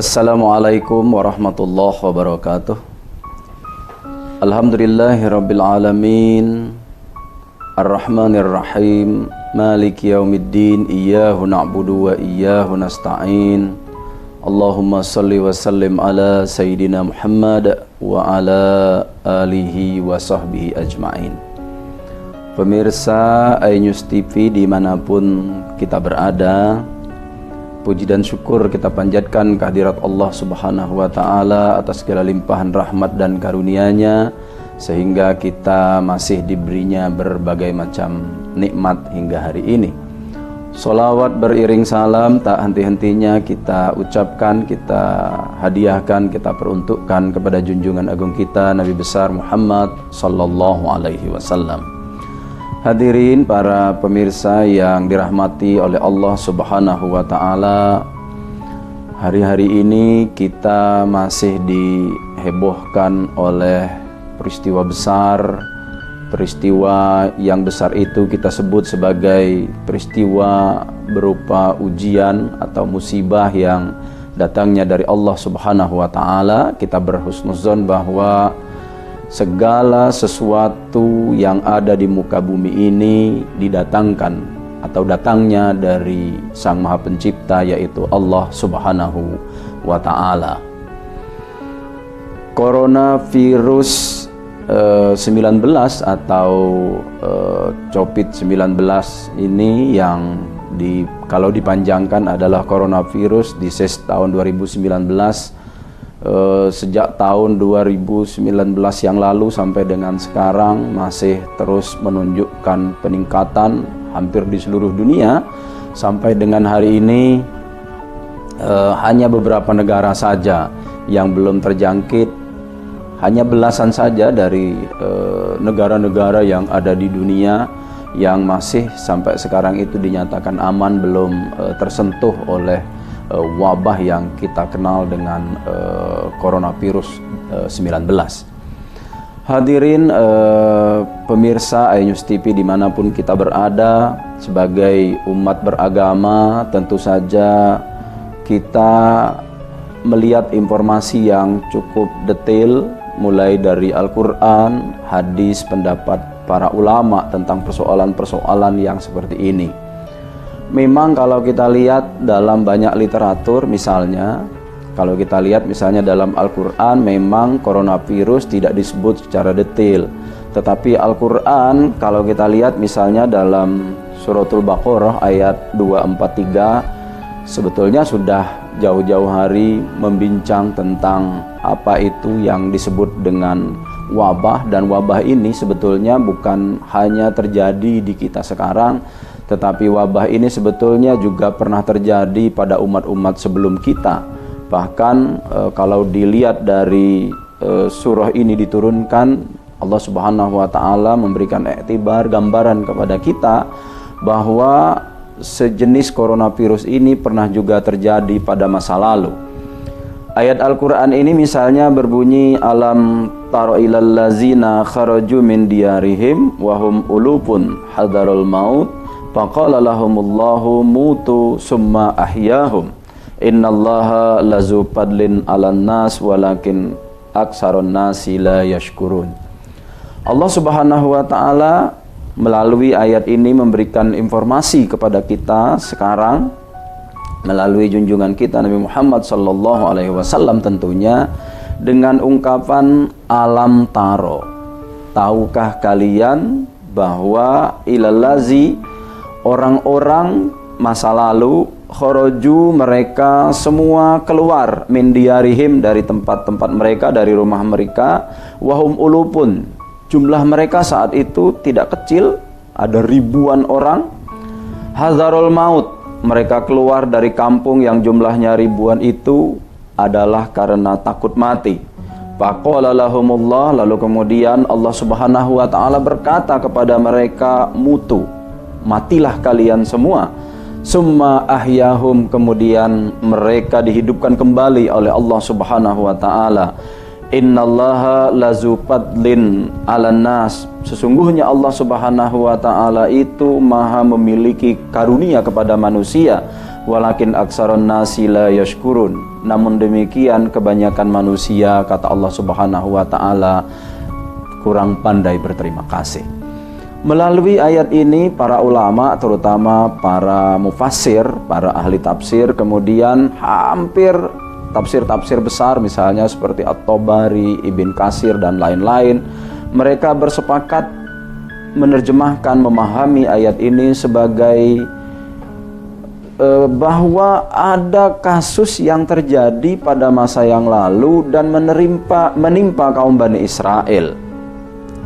Assalamualaikum warahmatullahi wabarakatuh. Alhamdulillahirabbil alamin. Arrahmanirrahim. Maliki yaumiddin. Iyyahu na'budu wa iyyahu nasta'in. Allahumma salli wa sallim ala sayyidina Muhammad wa ala alihi wa sahbihi ajma'in. Pemirsa iNews TV dimanapun kita berada, puji dan syukur kita panjatkan kehadirat Allah Subhanahu wa Ta'ala atas segala limpahan rahmat dan karunia-Nya, sehingga kita masih diberinya berbagai macam nikmat hingga hari ini. Sholawat beriring salam tak henti-hentinya kita ucapkan, kita hadiahkan, kita peruntukkan kepada junjungan agung kita Nabi besar Muhammad sallallahu alaihi wasallam. Hadirin para pemirsa yang dirahmati oleh Allah Subhanahu wa Ta'ala, hari-hari ini kita masih dihebohkan oleh peristiwa besar. Peristiwa yang besar itu kita sebut sebagai peristiwa berupa ujian atau musibah yang datangnya dari Allah Subhanahu wa Ta'ala. Kita berhusnuzon bahwa segala sesuatu yang ada di muka bumi ini didatangkan atau datangnya dari Sang Maha Pencipta, yaitu Allah Subhanahu wa Ta'ala. Coronavirus 19 atau COVID-19 ini yang kalau dipanjangkan adalah coronavirus disease tahun 2019. Sejak tahun 2019 yang lalu sampai dengan sekarang masih terus menunjukkan peningkatan hampir di seluruh dunia. Sampai dengan hari ini hanya beberapa negara saja yang belum terjangkit, hanya belasan saja dari negara-negara yang ada di dunia yang masih sampai sekarang itu dinyatakan aman, belum tersentuh oleh wabah yang kita kenal dengan coronavirus 19. Hadirin pemirsa iNews TV dimanapun kita berada, sebagai umat beragama tentu saja kita melihat informasi yang cukup detail, mulai dari Al-Quran, hadis, pendapat para ulama tentang persoalan-persoalan yang seperti ini. Memang kalau kita lihat dalam banyak literatur, misalnya kalau kita lihat misalnya dalam Al-Quran, memang coronavirus tidak disebut secara detail. Tetapi Al-Quran kalau kita lihat misalnya dalam Suratul Baqarah ayat 243, sebetulnya sudah jauh-jauh hari membincang tentang apa itu yang disebut dengan wabah. Dan wabah ini sebetulnya bukan hanya terjadi di kita sekarang, tetapi wabah ini sebetulnya juga pernah terjadi pada umat-umat sebelum kita. Bahkan kalau dilihat dari surah ini diturunkan, Allah Subhanahu wa Ta'ala memberikan iktibar, gambaran kepada kita bahwa sejenis coronavirus ini pernah juga terjadi pada masa lalu. Ayat Al-Quran ini misalnya berbunyi, alam taro ilal lazina kharaju min diyarihim wahum ulupun hadarul maut faqala lahumullahu mutu summa ahyahum innallaha lazu padlin alan nas walakin aksarun nasi la yashkurun. Allah Subhanahu wa Ta'ala melalui ayat ini memberikan informasi kepada kita sekarang melalui junjungan kita Nabi Muhammad sallallahu alaihi wasallam, tentunya dengan ungkapan alam taro. Tahukah kalian bahwa ilalazi, orang-orang masa lalu, khoroju, mereka semua keluar, min diyarihim, dari tempat-tempat mereka, dari rumah mereka, wahum ulupun, jumlah mereka saat itu tidak kecil, ada ribuan orang. Hazarul maut, mereka keluar dari kampung yang jumlahnya ribuan itu adalah karena takut mati. Faqala lahumullah, lalu kemudian Allah Subhanahu wa Ta'ala berkata kepada mereka, mutu, matilah kalian semua. Summa ahyahum, kemudian mereka dihidupkan kembali oleh Allah Subhanahu wa Ta'ala. Innallaha lazu fadlin 'alan nas, sesungguhnya Allah Subhanahu wa taala itu maha memiliki karunia kepada manusia, walakin aksarun nasi la yashkurun, Namun demikian kebanyakan manusia, kata Allah Subhanahu wa taala, kurang pandai berterima kasih. Melalui ayat ini para ulama, terutama para mufassir, para ahli tafsir, kemudian hampir tafsir-tafsir besar misalnya seperti At-Tabari, Ibn Katsir dan lain-lain, mereka bersepakat menerjemahkan, memahami ayat ini sebagai bahwa ada kasus yang terjadi pada masa yang lalu dan menimpa kaum Bani Israel.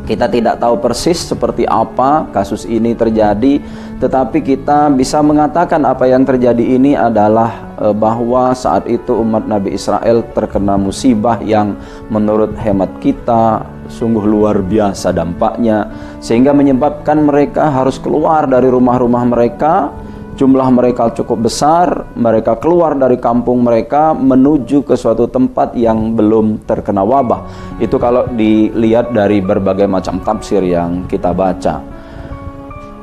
Kita tidak tahu persis seperti apa kasus ini terjadi, tetapi kita bisa mengatakan apa yang terjadi ini adalah bahwa saat itu umat Nabi Israel terkena musibah yang menurut hemat kita sungguh luar biasa dampaknya, sehingga menyebabkan mereka harus keluar dari rumah-rumah mereka. Jumlah mereka cukup besar, mereka keluar dari kampung mereka menuju ke suatu tempat yang belum terkena wabah. Itu kalau dilihat dari berbagai macam tafsir yang kita baca.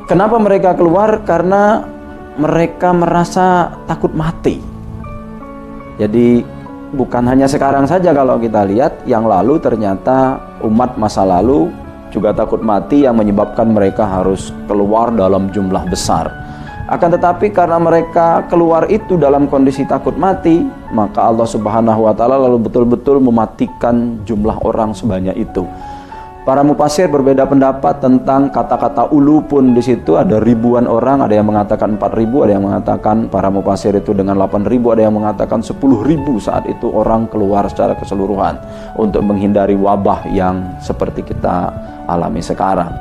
Kenapa mereka keluar? Karena mereka merasa takut mati. Jadi bukan hanya sekarang saja, kalau kita lihat yang lalu ternyata umat masa lalu juga takut mati yang menyebabkan mereka harus keluar dalam jumlah besar. Akan tetapi karena mereka keluar itu dalam kondisi takut mati, maka Allah Subhanahu wa taala lalu betul-betul mematikan jumlah orang sebanyak itu. Para mufassir berbeda pendapat tentang kata-kata ulu pun di situ, ada ribuan orang, ada yang mengatakan 4.000, ada yang mengatakan para mufassir itu dengan 8.000, ada yang mengatakan 10.000 saat itu orang keluar secara keseluruhan untuk menghindari wabah yang seperti kita alami sekarang.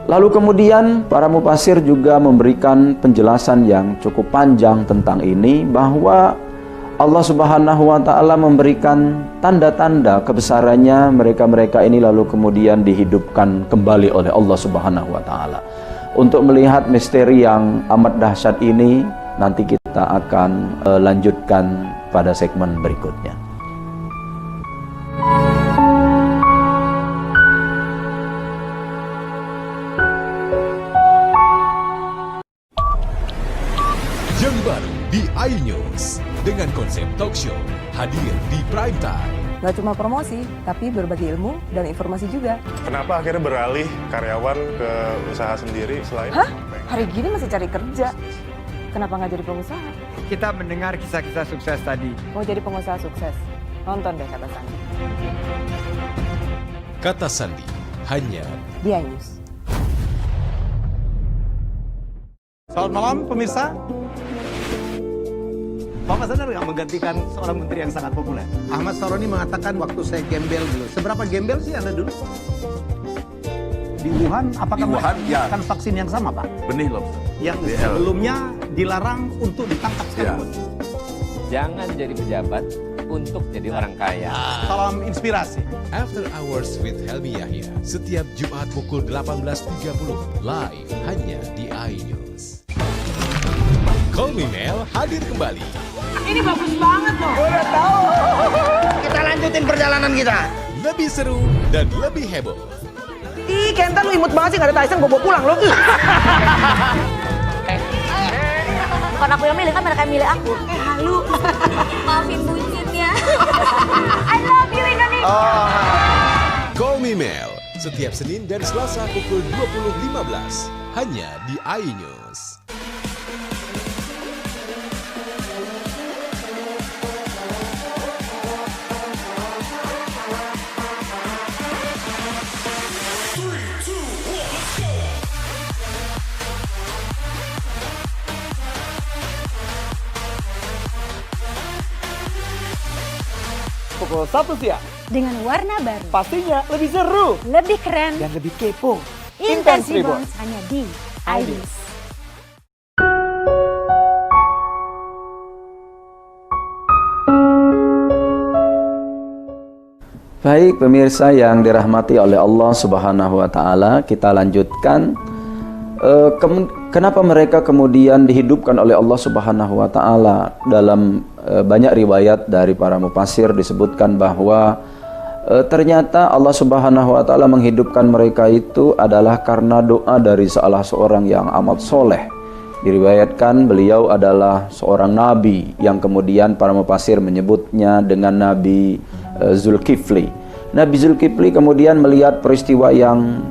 Lalu kemudian para mufassir juga memberikan penjelasan yang cukup panjang tentang ini, bahwa Allah Subhanahu wa taala memberikan tanda-tanda kebesarannya mereka-mereka ini lalu kemudian dihidupkan kembali oleh Allah Subhanahu wa taala. Untuk melihat misteri yang amat dahsyat ini, nanti kita akan lanjutkan pada segmen berikutnya. Yang baru di iNews dengan konsep talk show hadir di prime time. Gak cuma promosi, tapi berbagi ilmu dan informasi juga. Kenapa akhirnya beralih karyawan ke usaha sendiri selain? Hah? Hari gini masih cari kerja. Kenapa nggak jadi pengusaha? Kita mendengar kisah-kisah sukses tadi. Mau jadi pengusaha sukses? Nonton deh Kata Sandi. Kata Sandi hanya Di iNews. Selamat malam pemirsa. Bapak sadar nggak menggantikan seorang menteri yang sangat populer? Ahmad Saroni mengatakan waktu saya gembel dulu. Seberapa gembel sih Anda dulu? Di Wuhan, apakah menggunakan vaksin yang sama, Pak? Benih lobster. Yang sebelumnya dilarang untuk ditangkap sekalipun. Jangan jadi pejabat untuk jadi orang kaya. Salam inspirasi. After Hours with Helmi Yahya setiap Jumat pukul 18.30 live hanya di iNews. Call Me Mel hadir kembali. Ini bagus banget loh. Udah tahu. Kita lanjutin perjalanan kita. Lebih seru dan lebih heboh. Ih, Kenta lu imut banget sih, gak ada Tyson, gue bawa pulang lo. Bukan aku yang milih, kan mereka yang milih aku. Halu. Maafin bucin ya. I love you Indonesia. Call Me Mel setiap Senin dan Selasa pukul 20.15 hanya di iNews. Pukul 1 siang. Dengan warna baru. Pastinya lebih seru. Lebih keren. Dan lebih kepo. Intense Reborn hanya di iNews. Baik pemirsa yang dirahmati oleh Allah Subhanahu wa taala, kita lanjutkan. Kenapa mereka kemudian dihidupkan oleh Allah Subhanahu wa taala? Dalam banyak riwayat dari para mufassir disebutkan bahwa ternyata Allah Subhanahu wa taala menghidupkan mereka itu adalah karena doa dari salah seorang yang amat soleh, Diriwayatkan beliau adalah seorang nabi yang kemudian para mufasir menyebutnya dengan Nabi Zulkifli. Nabi Zulkifli kemudian melihat peristiwa yang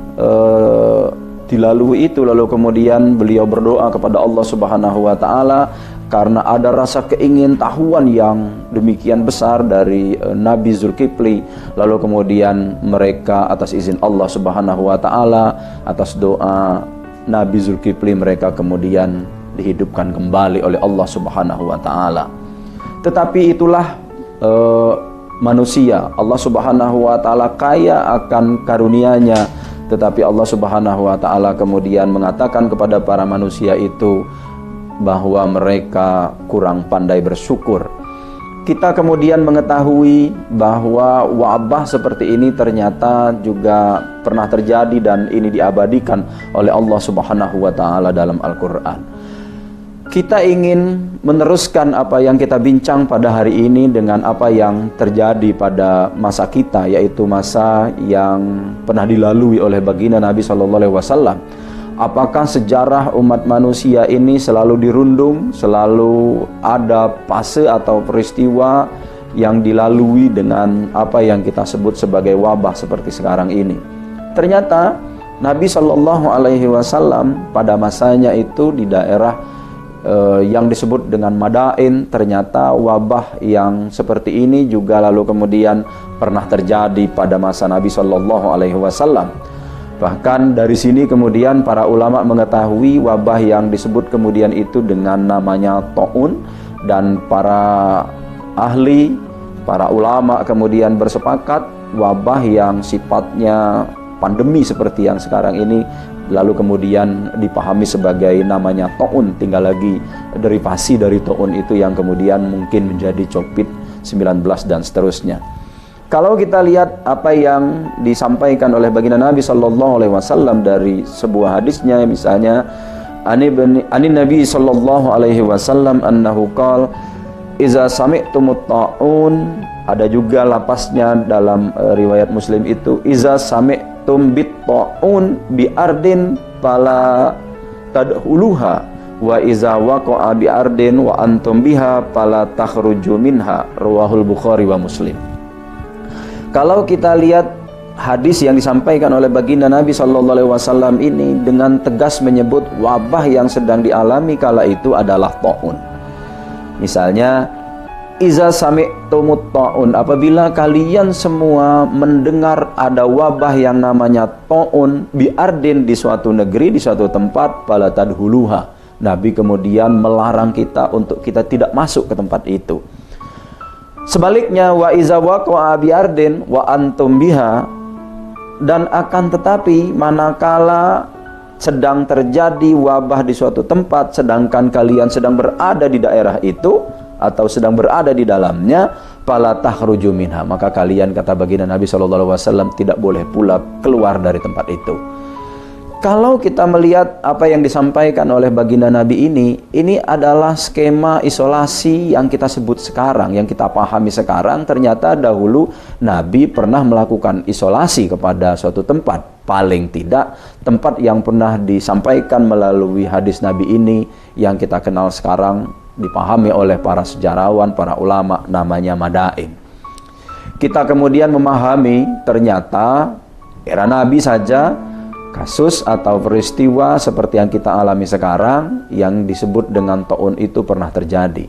dilalui itu, lalu kemudian beliau berdoa kepada Allah Subhanahu wa taala karena ada rasa keingintahuan yang demikian besar dari Nabi Zulkifli. Lalu kemudian mereka atas izin Allah Subhanahu wa taala, atas doa Nabi Zulkifli, mereka kemudian dihidupkan kembali oleh Allah Subhanahu wa taala. Tetapi itulah manusia. Allah Subhanahu wa taala kaya akan karunia-Nya, tetapi Allah Subhanahu wa taala kemudian mengatakan kepada para manusia itu bahwa mereka kurang pandai bersyukur. Kita kemudian mengetahui bahwa wabah seperti ini ternyata juga pernah terjadi dan ini diabadikan oleh Allah Subhanahu wa taala dalam Al-Qur'an. Kita ingin meneruskan apa yang kita bincang pada hari ini dengan apa yang terjadi pada masa kita, yaitu masa yang pernah dilalui oleh baginda Nabi SAW. Apakah sejarah umat manusia ini selalu dirundung, selalu ada fase atau peristiwa yang dilalui dengan apa yang kita sebut sebagai wabah seperti sekarang ini? Ternyata Nabi SAW pada masanya itu di daerah yang disebut dengan Madain, ternyata wabah yang seperti ini juga lalu kemudian pernah terjadi pada masa Nabi SAW. Bahkan dari sini kemudian para ulama mengetahui wabah yang disebut kemudian itu dengan namanya Ta'un, dan para ahli, para ulama kemudian bersepakat wabah yang sifatnya pandemi seperti yang sekarang ini lalu kemudian dipahami sebagai namanya Ta'un, tinggal lagi derivasi dari Ta'un itu yang kemudian mungkin menjadi COVID-19 dan seterusnya. Kalau kita lihat apa yang disampaikan oleh baginda Nabi SAW dari sebuah hadisnya, misalnya Ani Nabi SAW annahu qala iza sami'tumut ta'un, ada juga lapasnya dalam riwayat Muslim itu iza sami'tum bit ta'un bi ardin fala tadhuluha wa iza waqa'a bi ardin wa antum biha fala takhruju minha, rawahul Bukhari wa Muslim. Kalau kita lihat hadis yang disampaikan oleh baginda Nabi SAW ini dengan tegas menyebut wabah yang sedang dialami kala itu adalah ta'un. Misalnya, iza sami'tumut ta'un, apabila kalian semua mendengar ada wabah yang namanya ta'un bi ardin, di suatu negeri, di suatu tempat, fala tadhuluha. Nabi kemudian melarang kita untuk kita tidak masuk ke tempat itu. Sebaliknya, wa iza waqa'a bi ardin wa antum biha, dan akan tetapi manakala sedang terjadi wabah di suatu tempat sedangkan kalian sedang berada di daerah itu atau sedang berada di dalamnya, fala takhruju minha, maka kalian, kata baginda Nabi SAW, tidak boleh pula keluar dari tempat itu. Kalau kita melihat apa yang disampaikan oleh baginda Nabi ini adalah skema isolasi yang kita sebut sekarang, yang kita pahami sekarang. Ternyata dahulu Nabi pernah melakukan isolasi kepada suatu tempat. Paling tidak tempat yang pernah disampaikan melalui hadis Nabi ini yang kita kenal sekarang, dipahami oleh para sejarawan, para ulama, namanya Madain. Kita kemudian memahami ternyata era Nabi saja kasus atau peristiwa seperti yang kita alami sekarang yang disebut dengan ta'un itu pernah terjadi.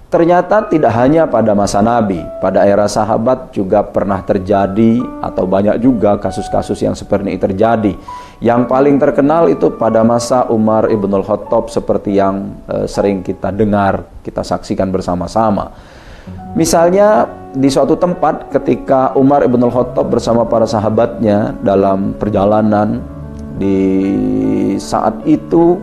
Ternyata tidak hanya pada masa Nabi, pada era sahabat juga pernah terjadi, atau banyak juga kasus-kasus yang seperti ini terjadi. Yang paling terkenal itu pada masa Umar Ibnul Khattab, seperti yang sering kita dengar, kita saksikan bersama-sama. Misalnya di suatu tempat ketika Umar Ibnul Khattab bersama para sahabatnya dalam perjalanan, di saat itu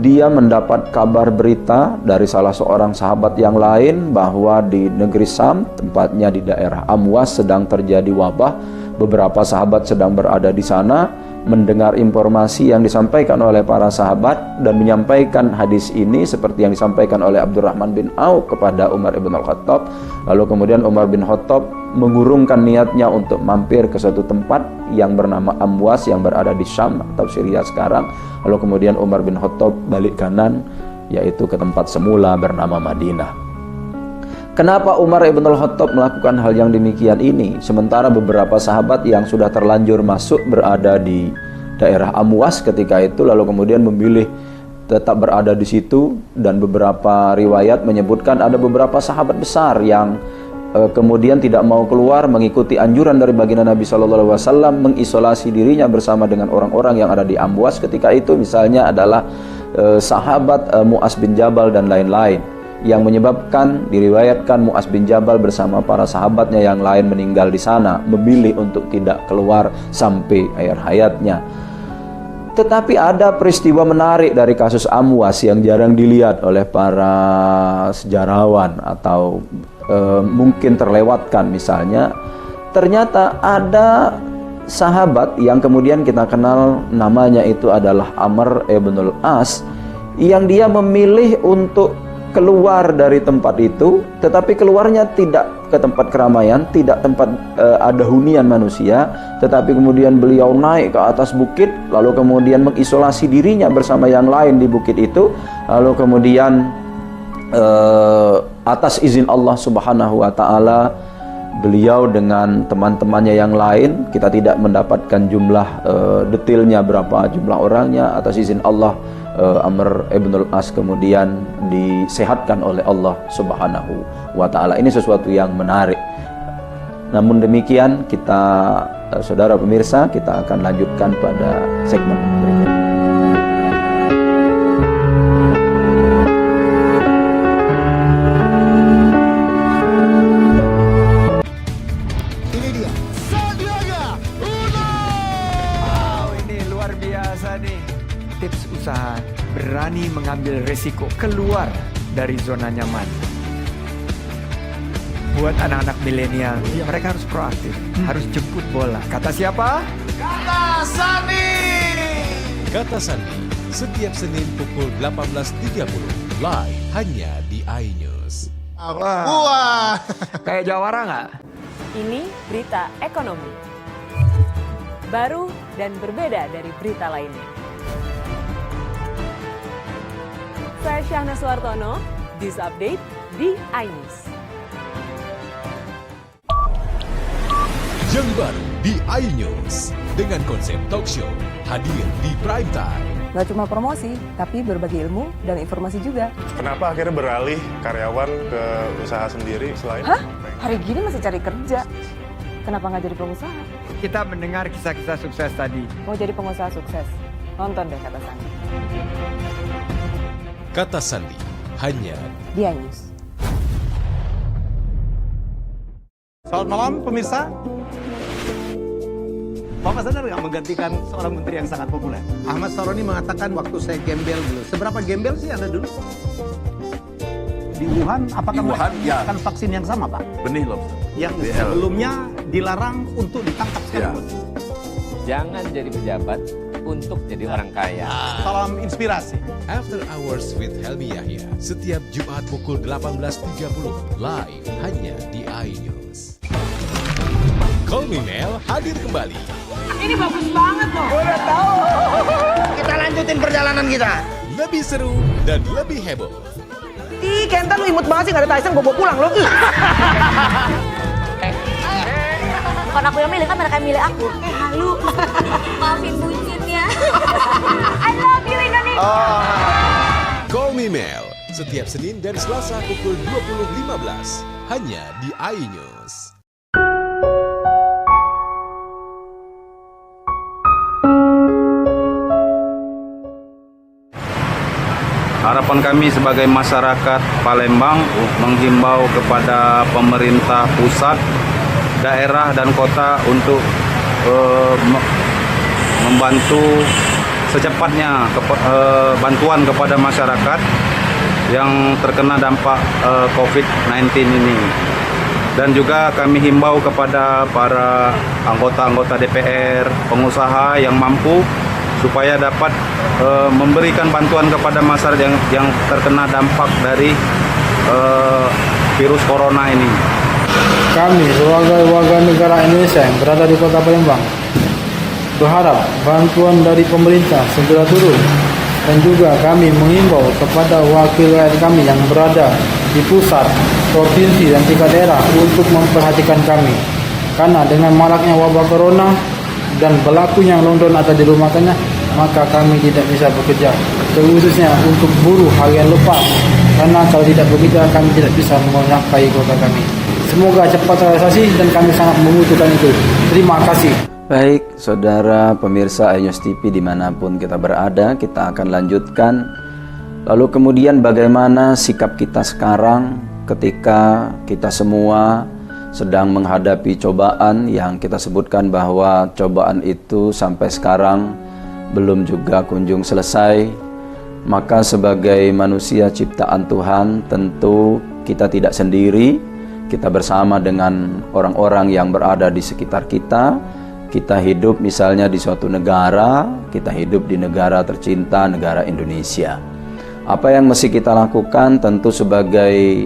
dia mendapat kabar berita dari salah seorang sahabat yang lain bahwa di negeri Sam, tempatnya di daerah Amwas, sedang terjadi wabah. Beberapa sahabat sedang berada di sana. mendengar informasi yang disampaikan oleh para sahabat dan menyampaikan hadis ini seperti yang disampaikan oleh Abdurrahman bin Auf kepada Umar bin Khattab. Lalu kemudian Umar bin Khattab mengurungkan niatnya untuk mampir ke suatu tempat yang bernama Amwas yang berada di Syam atau Syria sekarang. Lalu kemudian Umar bin Khattab balik kanan, yaitu ke tempat semula bernama Madinah. Kenapa Umar ibn al-Khattab melakukan hal yang demikian ini? Sementara beberapa sahabat yang sudah terlanjur masuk berada di daerah Amwas ketika itu, lalu kemudian memilih tetap berada di situ, dan beberapa riwayat menyebutkan ada beberapa sahabat besar yang kemudian tidak mau keluar mengikuti anjuran dari baginda Nabi SAW mengisolasi dirinya bersama dengan orang-orang yang ada di Amwas ketika itu. Misalnya adalah sahabat Mu'az bin Jabal dan lain-lain, yang menyebabkan diriwayatkan Mu'az bin Jabal bersama para sahabatnya yang lain meninggal di sana, memilih untuk tidak keluar sampai akhir hayatnya. Tetapi ada peristiwa menarik dari kasus Amwas yang jarang dilihat oleh para sejarawan atau mungkin terlewatkan. Misalnya, ternyata ada sahabat yang kemudian kita kenal namanya itu adalah Amr ibn al-As, yang dia memilih untuk keluar dari tempat itu, tetapi keluarnya tidak ke tempat keramaian, tidak tempat ada hunian manusia, tetapi kemudian beliau naik ke atas bukit, lalu kemudian mengisolasi dirinya bersama yang lain di bukit itu, lalu kemudian atas izin Allah Subhanahu wa Ta'ala, beliau dengan teman-temannya yang lain, kita tidak mendapatkan jumlah detailnya berapa jumlah orangnya, atas izin Allah Amr ibn al-As kemudian disehatkan oleh Allah Subhanahu wa Ta'ala. Ini sesuatu yang menarik. Namun demikian, kita saudara pemirsa, kita akan lanjutkan pada segmen berikutnya. Ini dia, Sandiaga Uno. Wow, ini luar biasa nih. Tips usaha, berani mengambil resiko, keluar dari zona nyaman. Buat anak-anak milenial, mereka harus proaktif, harus jemput bola. Kata siapa? Kata Sandi. Kata Sandi, setiap Senin pukul 18.30 live hanya di iNews. Wah, kayak jawara nggak? Ini berita ekonomi. Baru dan berbeda dari berita lainnya. Saya Syahna Suartono, This Update di iNews. Yang baru di iNews dengan konsep talk show hadir di prime time. Gak cuma promosi, tapi berbagi ilmu dan informasi juga. Kenapa akhirnya beralih karyawan ke usaha sendiri selain? Hah? Hari gini masih cari kerja. Kenapa nggak jadi pengusaha? Kita mendengar kisah-kisah sukses tadi. Mau jadi pengusaha sukses? Nonton deh Kata Sandi. Kata Sandi hanya Di iNews. Selamat malam pemirsa. Bapak sadar nggak menggantikan seorang menteri yang sangat populer? Ahmad Saroni mengatakan waktu saya gembel dulu. Seberapa gembel sih Anda dulu? Di Wuhan, apakah mereka menggunakan vaksin yang sama, Pak? Benih loh. Yang sebelumnya dilarang untuk ditangkap sekalipun. Jangan jadi pejabat untuk jadi orang kaya. Salam inspirasi. After Hours with Helmi Yahya setiap Jumat pukul 18.30 live hanya di iNews. Call Me Mel hadir kembali. Ini bagus banget loh. Udah tahu. Kita lanjutin perjalanan kita. Lebih seru dan lebih heboh. Ih, Kenta lu imut banget sih, gak ada Tyson, gue bawa pulang lo. Bukan aku yang milih, kan mereka yang milih aku. Halu. Maafin bucin ya. I love you Indonesia. Call Me Mel setiap Senin dan Selasa pukul 20.15 hanya di iNews. Harapan kami sebagai masyarakat Palembang menghimbau kepada pemerintah pusat, daerah dan kota untuk membantu secepatnya bantuan kepada masyarakat yang terkena dampak COVID-19 ini. Dan juga kami himbau kepada para anggota-anggota DPR, pengusaha yang mampu supaya dapat memberikan bantuan kepada masyarakat yang terkena dampak dari virus corona ini. Kami sebagai warga negara Indonesia yang berada di Kota Palembang berharap bantuan dari pemerintah segera turun, dan juga kami mengimbau kepada wakil rakyat kami yang berada di pusat, provinsi, dan tingkat daerah untuk memperhatikan kami, karena dengan maraknya wabah corona dan berlakunya lockdown atau dirumahkannya, maka kami tidak bisa bekerja, terkhususnya untuk buruh harian lepas, karena kalau tidak bekerja kami tidak bisa menyampai kota kami. Semoga cepat terrealisasi dan kami sangat membutuhkan itu. Terima kasih. Baik, saudara pemirsa iNews TV dimanapun kita berada, kita akan lanjutkan. Lalu kemudian bagaimana sikap kita sekarang ketika kita semua sedang menghadapi cobaan yang kita sebutkan bahwa cobaan itu sampai sekarang belum juga kunjung selesai. Maka sebagai manusia ciptaan Tuhan, tentu kita tidak sendiri, kita bersama dengan orang-orang yang berada di sekitar kita. Kita hidup misalnya di suatu negara, kita hidup di negara tercinta, negara Indonesia. Apa yang mesti kita lakukan tentu sebagai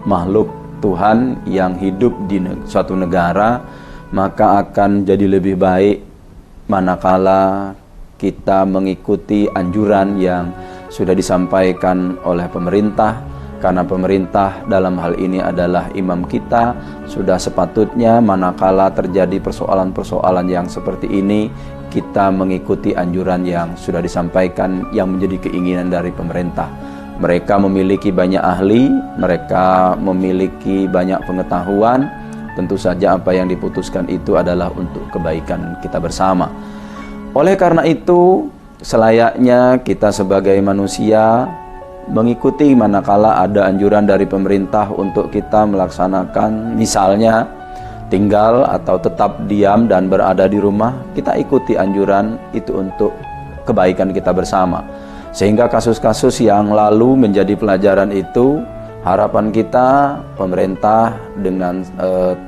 makhluk Tuhan yang hidup di suatu negara, maka akan jadi lebih baik manakala kita mengikuti anjuran yang sudah disampaikan oleh pemerintah, karena pemerintah dalam hal ini adalah imam kita. Sudah sepatutnya manakala terjadi persoalan-persoalan yang seperti ini, kita mengikuti anjuran yang sudah disampaikan yang menjadi keinginan dari pemerintah. Mereka memiliki banyak ahli, mereka memiliki banyak pengetahuan. Tentu saja apa yang diputuskan itu adalah untuk kebaikan kita bersama. Oleh karena itu, selayaknya kita sebagai manusia mengikuti manakala ada anjuran dari pemerintah untuk kita melaksanakan, misalnya tinggal atau tetap diam dan berada di rumah, kita ikuti anjuran itu untuk kebaikan kita bersama. Sehingga kasus-kasus yang lalu menjadi pelajaran itu, harapan kita pemerintah dengan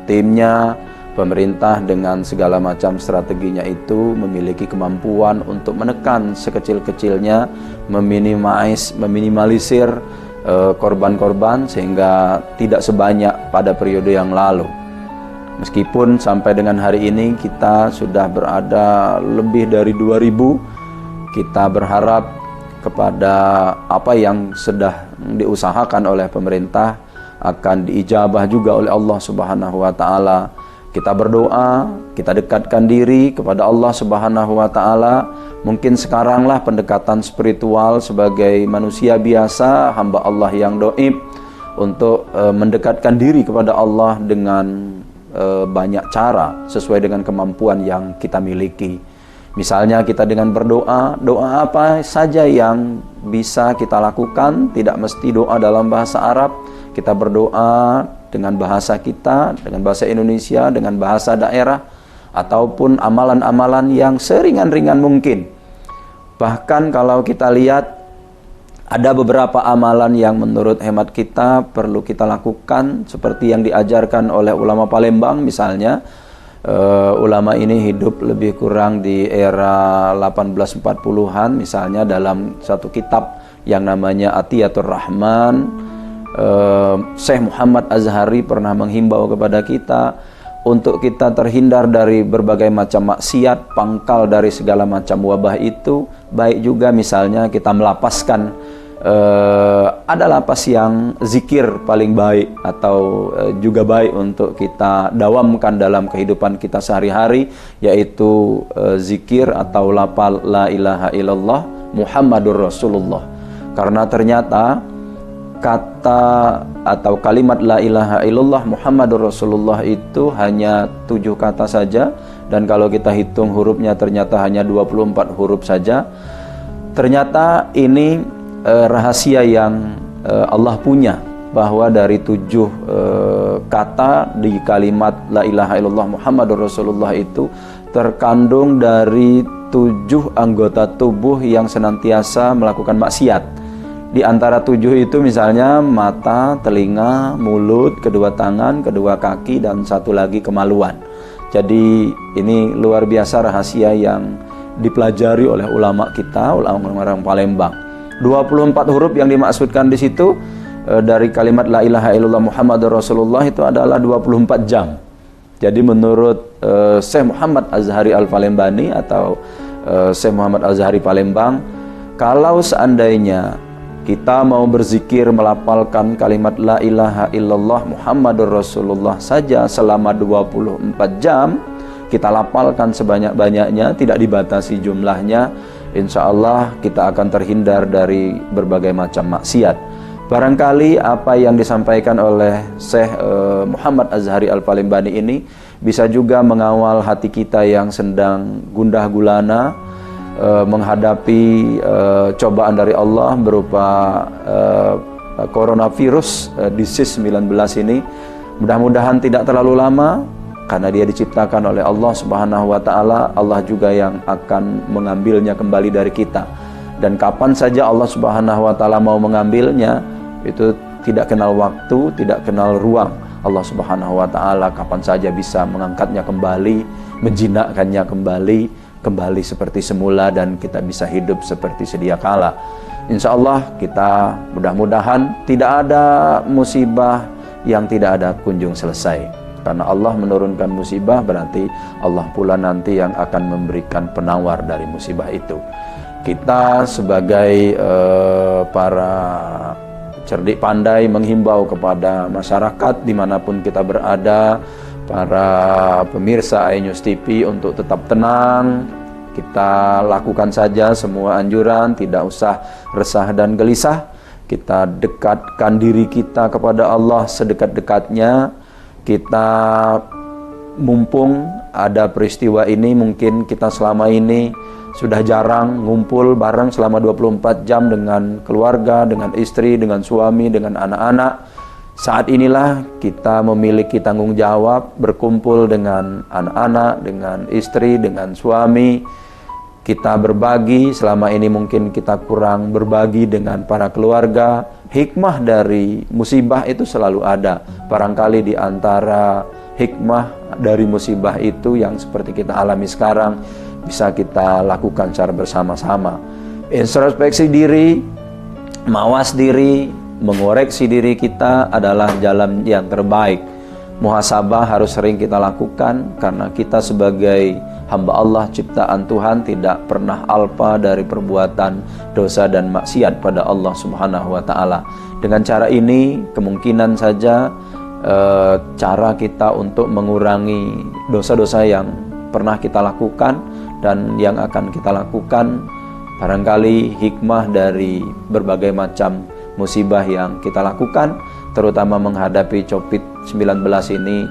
timnya, pemerintah dengan segala macam strateginya itu memiliki kemampuan untuk menekan sekecil-kecilnya, meminimalisir korban-korban sehingga tidak sebanyak pada periode yang lalu. Meskipun sampai dengan hari ini kita sudah berada lebih dari 2000, kita berharap kepada apa yang sudah diusahakan oleh pemerintah akan diijabah juga oleh Allah Subhanahu wa taala. Kita berdoa, kita dekatkan diri kepada Allah Subhanahu wa taala. Mungkin sekaranglah pendekatan spiritual sebagai manusia biasa, hamba Allah yang doib, untuk mendekatkan diri kepada Allah dengan banyak cara sesuai dengan kemampuan yang kita miliki. Misalnya kita dengan berdoa, doa apa saja yang bisa kita lakukan, tidak mesti doa dalam bahasa Arab. Kita berdoa dengan bahasa kita, dengan bahasa Indonesia, dengan bahasa daerah, ataupun amalan-amalan yang seringan-ringan mungkin. Bahkan kalau kita lihat, ada beberapa amalan yang menurut hemat kita perlu kita lakukan, seperti yang diajarkan oleh ulama Palembang misalnya. Ulama ini hidup lebih kurang di era 1840-an, misalnya dalam satu kitab yang namanya Atiyatur Rahman. Syekh Muhammad Azhari pernah menghimbau kepada kita untuk kita terhindar dari berbagai macam maksiat, pangkal dari segala macam wabah itu. Baik juga misalnya kita melapaskan, ada lapas yang zikir paling baik atau juga baik untuk kita dawamkan dalam kehidupan kita sehari-hari, yaitu zikir atau lafal la ilaha illallah Muhammadur Rasulullah. Karena ternyata kata atau kalimat la ilaha illallah Muhammadur Rasulullah itu hanya 7 kata saja, dan kalau kita hitung hurufnya ternyata hanya 24 huruf saja. Ternyata ini rahasia yang Allah punya, bahwa dari 7 kata di kalimat la ilaha illallah Muhammadur Rasulullah itu terkandung dari 7 anggota tubuh yang senantiasa melakukan maksiat. Di antara 7 itu misalnya mata, telinga, mulut, kedua tangan, kedua kaki, dan satu lagi kemaluan. Jadi ini luar biasa rahasia yang dipelajari oleh ulama kita, ulama orang Palembang. 24 huruf yang dimaksudkan di situ dari kalimat la ilaha illallah Muhammadur Rasulullah itu adalah 24 jam. Jadi menurut Syekh Muhammad Azhari Al-Palembani atau Syekh Muhammad Azhari Palembang, kalau seandainya kita mau berzikir melafalkan kalimat la ilaha illallah Muhammadur Rasulullah saja selama 24 jam, kita lafalkan sebanyak-banyaknya, tidak dibatasi jumlahnya, insya Allah kita akan terhindar dari berbagai macam maksiat. Barangkali apa yang disampaikan oleh Syekh Muhammad Azhari Al-Palembani ini bisa juga mengawal hati kita yang sedang gundah gulana, menghadapi cobaan dari Allah berupa coronavirus disease 19 ini. Mudah-mudahan tidak terlalu lama, karena dia diciptakan oleh Allah Subhanahu wa Ta'ala. Allah juga yang akan mengambilnya kembali dari kita, dan kapan saja Allah Subhanahu wa Ta'ala mau mengambilnya itu tidak kenal waktu, tidak kenal ruang. Allah Subhanahu wa Ta'ala kapan saja bisa mengangkatnya kembali, menjinakkannya kembali seperti semula, dan kita bisa hidup seperti sedia kala. Insya Allah kita mudah-mudahan tidak ada musibah yang tidak ada kunjung selesai. Karena Allah menurunkan musibah, berarti Allah pula nanti yang akan memberikan penawar dari musibah itu. Kita sebagai para cerdik pandai menghimbau kepada masyarakat dimanapun kita berada, para pemirsa iNews TV untuk tetap tenang. Kita lakukan saja semua anjuran, tidak usah resah dan gelisah. Kita dekatkan diri kita kepada Allah sedekat-dekatnya. Kita mumpung ada peristiwa ini, mungkin kita selama ini sudah jarang ngumpul bareng selama 24 jam dengan keluarga, dengan istri, dengan suami, dengan anak-anak. Saat inilah kita memiliki tanggung jawab berkumpul dengan anak-anak, dengan istri, dengan suami. Kita berbagi, selama ini mungkin kita kurang berbagi dengan para keluarga. Hikmah dari musibah itu selalu ada. Barangkali di antara hikmah dari musibah itu yang seperti kita alami sekarang bisa kita lakukan secara bersama-sama. Introspeksi diri, mawas diri, mengoreksi diri kita adalah jalan yang terbaik. Muhasabah harus sering kita lakukan, karena kita sebagai hamba Allah ciptaan Tuhan tidak pernah alpa dari perbuatan dosa dan maksiat pada Allah Subhanahu wa Ta'ala. Dengan cara ini kemungkinan saja cara kita untuk mengurangi dosa-dosa yang pernah kita lakukan dan yang akan kita lakukan. Barangkali hikmah dari berbagai macam musibah yang kita lakukan, terutama menghadapi COVID-19 ini,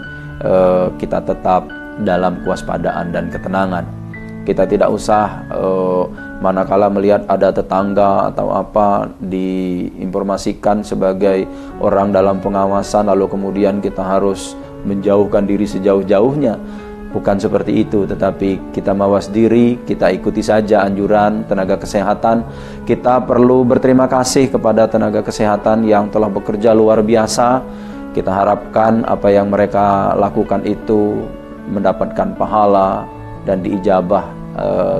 kita tetap dalam kewaspadaan dan ketenangan. Kita tidak usah manakala melihat ada tetangga atau apa diinformasikan sebagai orang dalam pengawasan, lalu kemudian kita harus menjauhkan diri sejauh-jauhnya. Bukan seperti itu, tetapi kita mawas diri, kita ikuti saja anjuran tenaga kesehatan. Kita perlu berterima kasih kepada tenaga kesehatan yang telah bekerja luar biasa. Kita harapkan apa yang mereka lakukan itu mendapatkan pahala dan diijabah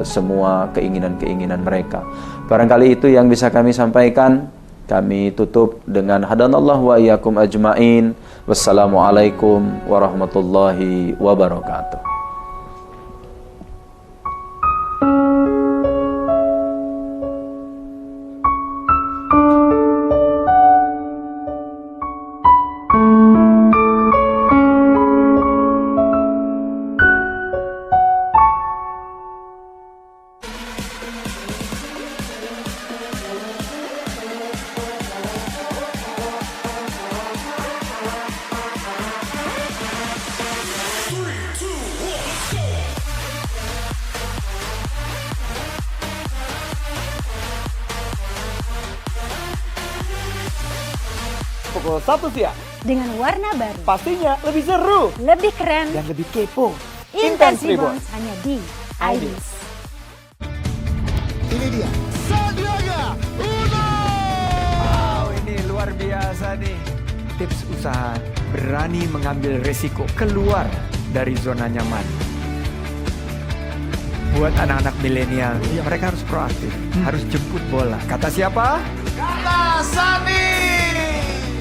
semua keinginan-keinginan mereka. Barangkali itu yang bisa kami sampaikan. Kami tutup dengan hadanallahu wa iyyakum ajmain. Wassalamualaikum warahmatullahi wabarakatuh. Pukul 1 siang. Dengan warna baru. Pastinya lebih seru. Lebih keren. Dan lebih kepo. Intense Reborns hanya di iNews. Ini dia. Sandiaga Uno. pengusaha berani mengambil resiko keluar dari zona nyaman. Buat anak-anak milenial, mereka harus proaktif, harus jemput bola. Kata siapa? Kata Sandi.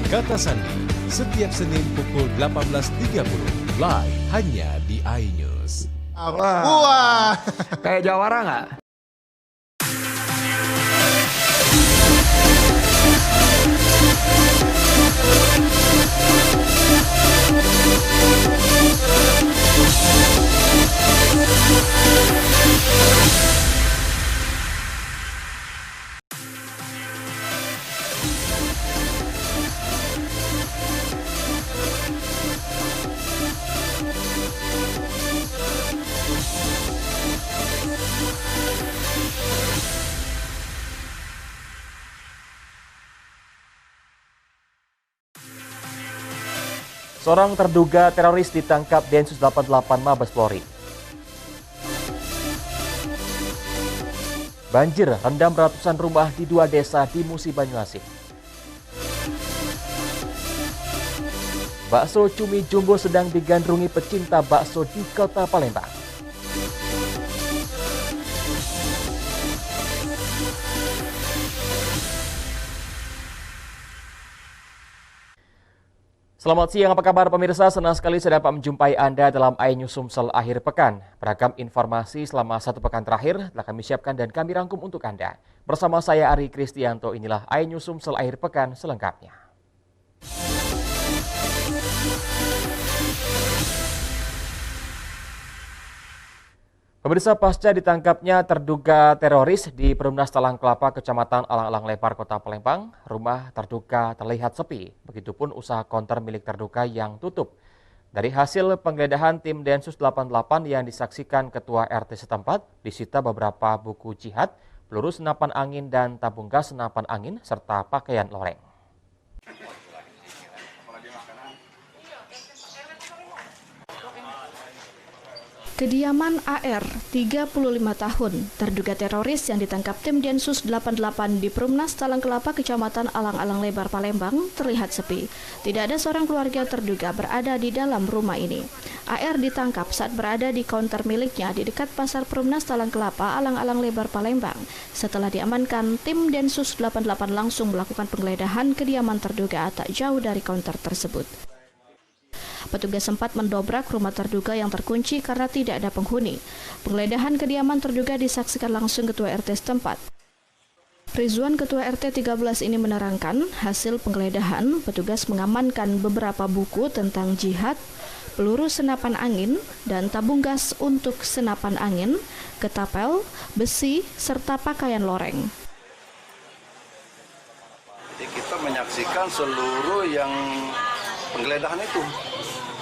Kata Sandi, setiap Senin pukul 18.30 live hanya di iNews. Wah, kayak jawara nggak? Seorang terduga teroris ditangkap Densus 88 Mabes Polri. Banjir rendam ratusan rumah di 2 desa di Musi Banyuasin. Bakso cumi jumbo sedang digandrungi pecinta bakso di Kota Palembang. Selamat siang, apa kabar pemirsa? Senang sekali saya dapat menjumpai Anda dalam iNews Sumsel akhir pekan. Beragam informasi selama 1 pekan terakhir telah kami siapkan dan kami rangkum untuk Anda. Bersama saya Ari Kristianto, inilah iNews Sumsel akhir pekan selengkapnya. Pemirsa, pasca ditangkapnya terduga teroris di Perumnas Talang Kelapa, Kecamatan Alang-Alang Lebar, Kota Palembang, rumah terduga terlihat sepi. Begitupun usaha konter milik terduga yang tutup. Dari hasil penggeledahan tim Densus 88 yang disaksikan Ketua RT setempat, disita beberapa buku jihad, peluru senapan angin dan tabung gas senapan angin, serta pakaian loreng. Kediaman AR, 35 tahun, terduga teroris yang ditangkap tim Densus 88 di Perumnas Talang Kelapa, Kecamatan Alang-Alang Lebar, Palembang, terlihat sepi. Tidak ada seorang keluarga terduga berada di dalam rumah ini. AR ditangkap saat berada di kaunter miliknya di dekat Pasar Perumnas Talang Kelapa, Alang-Alang Lebar, Palembang. Setelah diamankan, tim Densus 88 langsung melakukan penggeledahan kediaman terduga tak jauh dari kaunter tersebut. Petugas sempat mendobrak rumah terduga yang terkunci karena tidak ada penghuni. Penggeledahan kediaman terduga disaksikan langsung Ketua RT setempat. Rizwan, Ketua RT 13 ini menerangkan, hasil penggeledahan petugas mengamankan beberapa buku tentang jihad, peluru senapan angin, dan tabung gas untuk senapan angin, ketapel, besi, serta pakaian loreng. Jadi kita menyaksikan seluruh yang penggeledahan itu.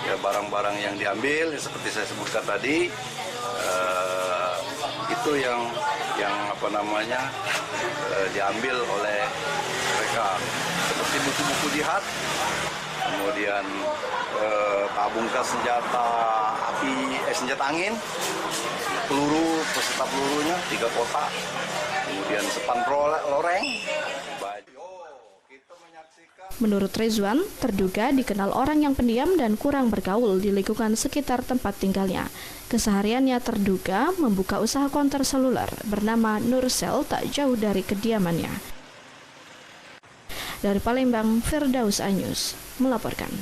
Ya, barang-barang yang diambil seperti saya sebutkan tadi itu yang diambil oleh mereka, seperti buku-buku jihad, kemudian tabung gas senjata api, senjata angin, peluru beserta pelurunya 3 kotak, kemudian sepan loreng. Menurut Rizwan, terduga dikenal orang yang pendiam dan kurang bergaul di lingkungan sekitar tempat tinggalnya. Kesehariannya terduga membuka usaha konter seluler bernama Nursel tak jauh dari kediamannya. Dari Palembang, Firdaus Anyus melaporkan.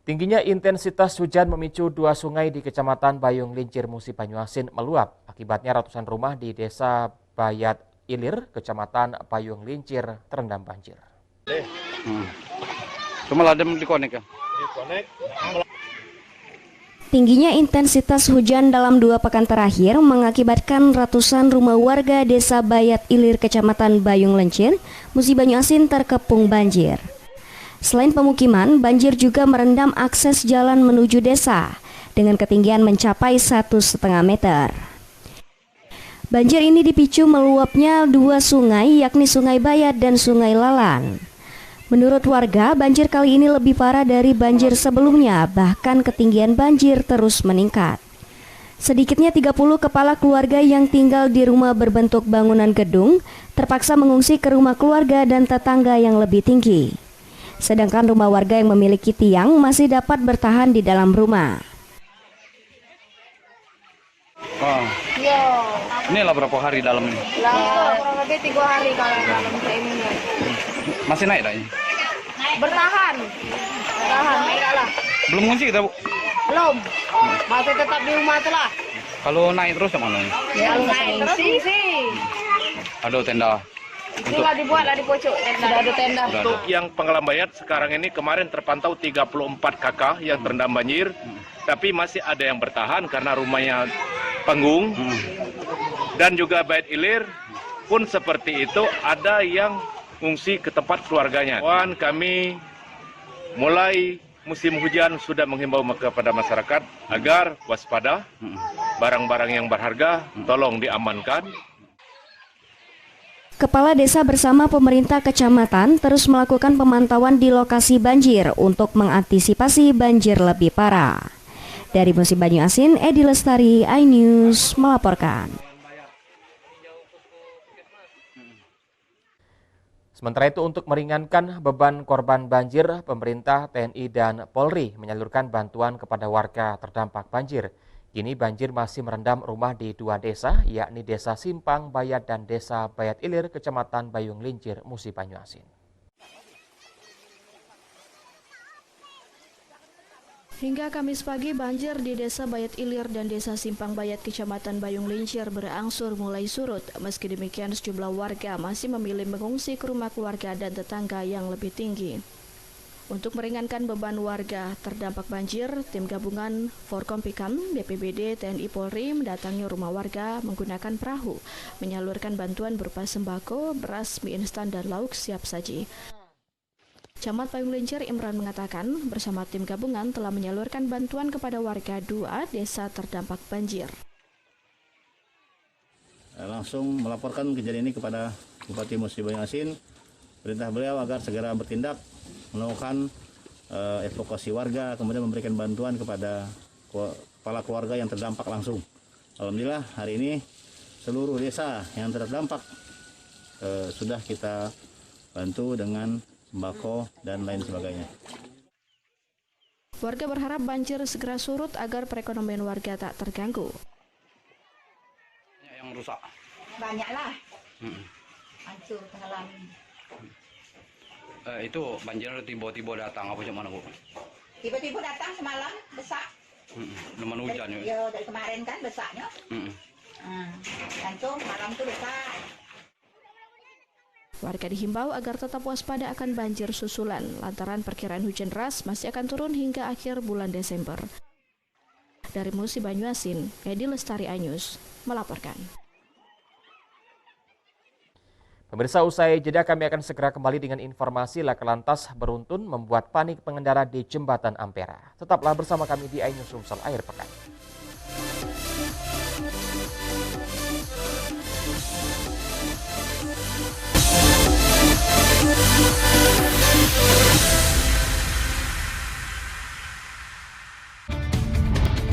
Tingginya intensitas hujan memicu 2 sungai di Kecamatan Bayung Lincir, Musi Banyuasin meluap. Akibatnya ratusan rumah di Desa Bayat Ilir, Kecamatan Bayung Lincir terendam banjir. Cuma ada dikonek ya? Tingginya intensitas hujan dalam 2 pekan terakhir mengakibatkan ratusan rumah warga Desa Bayat Ilir, Kecamatan Bayung Lincir, Musi Banyuasin terkepung banjir. Selain pemukiman, banjir juga merendam akses jalan menuju desa dengan ketinggian mencapai 1,5 meter. Banjir ini dipicu meluapnya 2 sungai, yakni Sungai Bayat dan Sungai Lalan. Menurut warga, banjir kali ini lebih parah dari banjir sebelumnya, bahkan ketinggian banjir terus meningkat. Sedikitnya 30 kepala keluarga yang tinggal di rumah berbentuk bangunan gedung terpaksa mengungsi ke rumah keluarga dan tetangga yang lebih tinggi. Sedangkan rumah warga yang memiliki tiang masih dapat bertahan di dalam rumah. Oh. Inilah berapa hari dalam ini? Kurang lebih 3 hari kalau dalam ini. Masih naik tak ini? Bertahan. Naik lah. Belum ngungsi kita, Bu? Belum. Masih tetap di rumah tu lah. Kalau naik terus mana? Kalau naik terus ngungsi. Ada tenda. Itulah dibuatlah di pojok tenda. Sudah ada tenda. Untuk yang Pangkalan Bayat sekarang ini kemarin terpantau 34 kakak yang terendam banjir. Tapi masih ada yang bertahan karena rumahnya panggung. Dan juga Bayat Ilir pun seperti itu, ada yang ngungsi ke tempat keluarganya. Dan kami mulai musim hujan sudah menghimbau kepada masyarakat agar waspada, barang-barang yang berharga tolong diamankan. Kepala desa bersama pemerintah kecamatan terus melakukan pemantauan di lokasi banjir untuk mengantisipasi banjir lebih parah. Dari Musi Banyu Asin, Edi Lestari, iNews melaporkan. Sementara itu untuk meringankan beban korban banjir, pemerintah, TNI, dan Polri menyalurkan bantuan kepada warga terdampak banjir. Kini banjir masih merendam rumah di 2 desa, yakni Desa Simpang Bayat dan Desa Bayat Ilir, Kecamatan Bayung Lincir, Musi Banyu Asin. Hingga Kamis pagi, banjir di Desa Bayat Ilir dan Desa Simpang Bayat, Kecamatan Bayung Lincir berangsur mulai surut. Meski demikian, sejumlah warga masih memilih mengungsi ke rumah keluarga dan tetangga yang lebih tinggi. Untuk meringankan beban warga terdampak banjir, tim gabungan Forkompikam, BPBD, TNI Polri mendatangi rumah warga menggunakan perahu, menyalurkan bantuan berupa sembako, beras, mie instan, dan lauk siap saji. Camat Bayung Lincir Imran mengatakan bersama tim gabungan telah menyalurkan bantuan kepada warga 2 desa terdampak banjir. Langsung melaporkan kejadian ini kepada Bupati Musi Banyu Asin. Perintah beliau agar segera bertindak, melakukan evakuasi warga, kemudian memberikan bantuan kepada kepala keluarga yang terdampak langsung. Alhamdulillah hari ini seluruh desa yang terdampak sudah kita bantu dengan sembako dan lain sebagainya. Warga berharap banjir segera surut agar perekonomian warga tak terganggu. Yang rusak. Banyaklah. Hancur tenggelam. Itu banjir tiba-tiba datang apa macam mana, Bu? Tiba-tiba datang semalam besar. Leman hujan ya. Ya dari kemarin kan besarnya. Langsung malam itu besar. Warga dihimbau agar tetap waspada akan banjir susulan lantaran perkiraan hujan deras masih akan turun hingga akhir bulan Desember. Dari Musi Banyu Asin, Edi Lestari, iNews melaporkan. Pemirsa, usai jeda kami akan segera kembali dengan informasi laka lantas beruntun membuat panik pengendara di Jembatan Ampera. Tetaplah bersama kami di iNews Sumsel akhir pekan.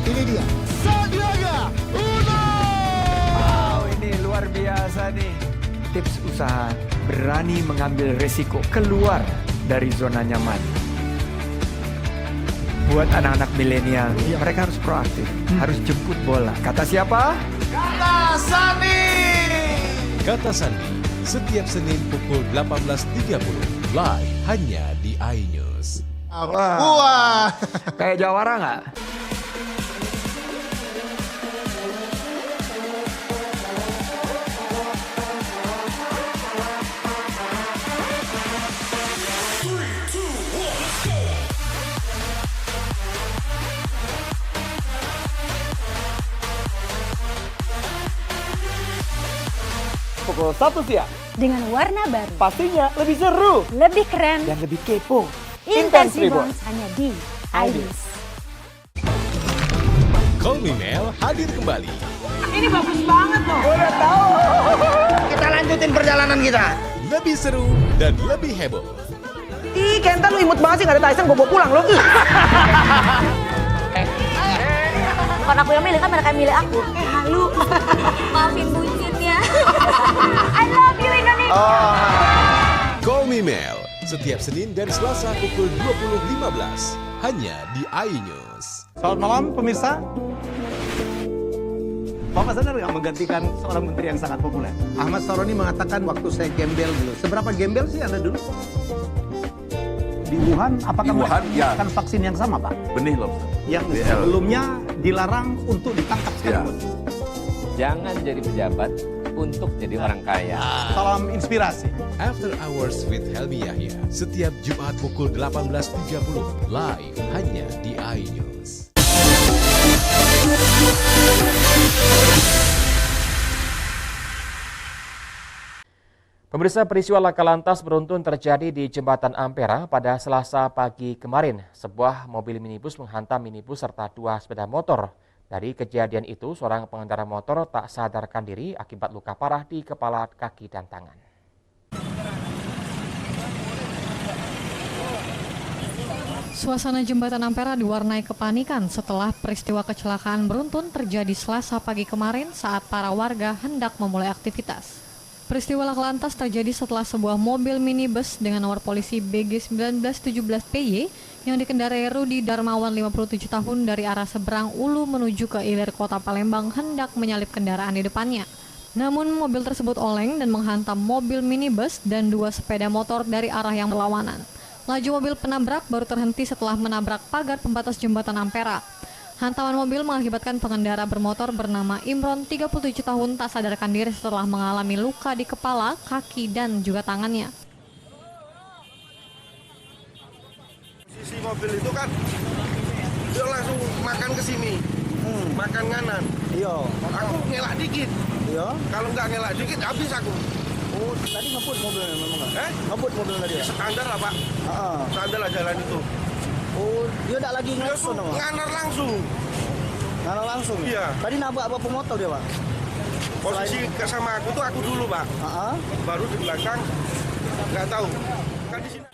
Ini dia, Sandiaga Uno. Wow, ini luar biasa nih. Tips usaha, berani mengambil resiko, keluar dari zona nyaman. Buat anak-anak milenial, mereka harus proaktif, harus jemput bola. Kata siapa? Kata Sandi. Kata Sandi, setiap Senin pukul 18.30, live hanya di iNews. Wah, kayak jawara nggak? Pukul 1 siang. Dengan warna baru. Pastinya lebih seru. Lebih keren. Dan lebih kepo. Intense Reborns hanya di iNews. Call Me Mel hadir kembali. Ini bagus banget loh. Udah tahu. Kita lanjutin perjalanan kita. Lebih seru dan lebih heboh. Ih, Kenta lu imut banget sih, gak ada Tyson, gue bawa pulang loh. Bukan aku yang milih, kan mereka yang milih aku. Halu. Maafin buncit ya. I love you Indonesia. Call Me Mel, setiap Senin dan Selasa pukul 20.15 hanya di iNews. Selamat malam pemirsa. Bapak sadar nggak menggantikan seorang menteri yang sangat populer? Ahmad Saroni mengatakan waktu saya gembel dulu. Seberapa gembel sih Anda dulu? Di Wuhan, apakah menggunakan vaksin yang sama, Pak? Benih loh. Yang sebelumnya dilarang untuk ditangkap sekarang. Jangan jadi pejabat untuk jadi orang kaya. Salam inspirasi. After Hours with Helmi Yahya, setiap Jumat pukul 18.30 live hanya di iNews. Pemirsa, peristiwa laka lantas beruntun terjadi di Jembatan Ampera pada Selasa pagi kemarin. Sebuah mobil minibus menghantam minibus serta 2 sepeda motor. Dari kejadian itu, seorang pengendara motor tak sadarkan diri akibat luka parah di kepala, kaki, dan tangan. Suasana Jembatan Ampera diwarnai kepanikan setelah peristiwa kecelakaan beruntun terjadi Selasa pagi kemarin saat para warga hendak memulai aktivitas. Peristiwa laka lantas terjadi setelah sebuah mobil minibus dengan nomor polisi BG 1917PY yang dikendarai Rudi Darmawan 57 tahun dari arah seberang Ulu menuju ke Ilir Kota Palembang hendak menyalip kendaraan di depannya. Namun mobil tersebut oleng dan menghantam mobil minibus dan 2 sepeda motor dari arah yang berlawanan. Laju mobil penabrak baru terhenti setelah menabrak pagar pembatas Jembatan Ampera. Hantaman mobil mengakibatkan pengendara bermotor bernama Imron 37 tahun tak sadarkan diri setelah mengalami luka di kepala, kaki, dan juga tangannya. Sisi mobil itu kan dia langsung makan ke sini, makan kanan. Iya. Aku ngelak dikit. Iya. Kalau nggak ngelak dikit habis aku. Oh, tadi ngebut mobilnya memang nggak? Ngebut mobil tadi ya? Standar lah Pak. Standar lah jalan itu. Oh, dia tidak lagi ngelakson Pak? Nganar langsung. Nganar langsung? Iya. Tadi nabrak apa pemotor dia Pak? Posisi sama aku tuh aku dulu Pak. Baru di belakang, nggak tahu. Kan di sini.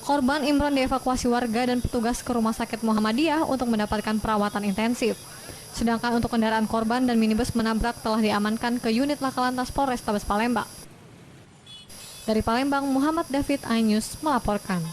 Korban Imron dievakuasi warga dan petugas ke Rumah Sakit Muhammadiyah untuk mendapatkan perawatan intensif. Sedangkan untuk kendaraan korban dan minibus menabrak telah diamankan ke unit laka lantas Polrestabes Palembang. Dari Palembang, Muhammad David, iNews melaporkan.